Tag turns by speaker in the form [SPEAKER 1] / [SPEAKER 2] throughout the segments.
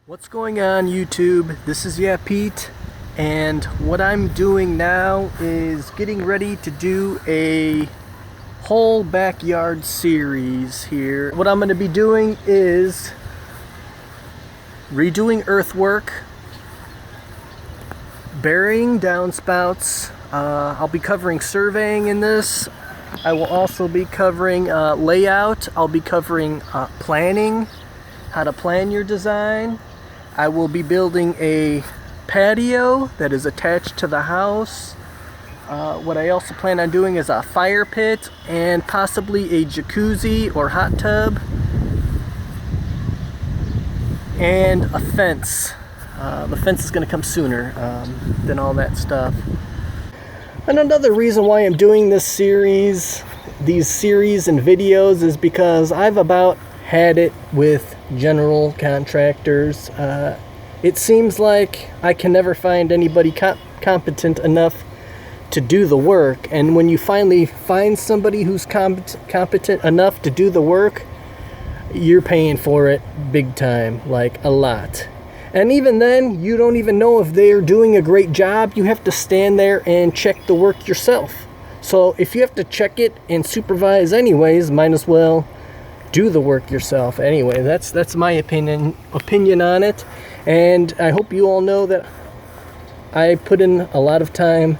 [SPEAKER 1] What's going on YouTube? This is YeahPete, and what I'm doing now is getting ready to do a whole backyard series here. What I'm going to be doing is redoing earthwork, burying downspouts. I'll be covering surveying in this. I will also be covering layout. I'll be covering planning, how to plan your design. I will be building a patio that is attached to the house. What I also plan on doing is a fire pit and possibly a jacuzzi or hot tub and a fence. The fence is going to come sooner than all that stuff. And another reason why I'm doing this series, these series and videos, is because I've about had it with general contractors. It seems like I can never find anybody competent enough to do the work, and when you finally find somebody who's competent enough to do the work, you're paying for it big time, like a lot. And even then, you don't even know if they're doing a great job. You have to stand there and check the work yourself. So if you have to check it and supervise anyways, might as well do the work yourself. Anyway, that's my opinion on it. And I hope you all know that I put in a lot of time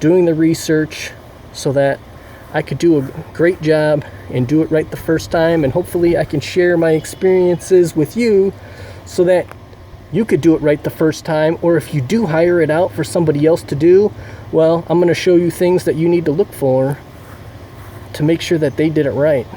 [SPEAKER 1] doing the research so that I could do a great job and do it right the first time. And hopefully I can share my experiences with you so that you could do it right the first time. Or if you do hire it out for somebody else to do, well, I'm going to show you things that you need to look for to make sure that they did it right.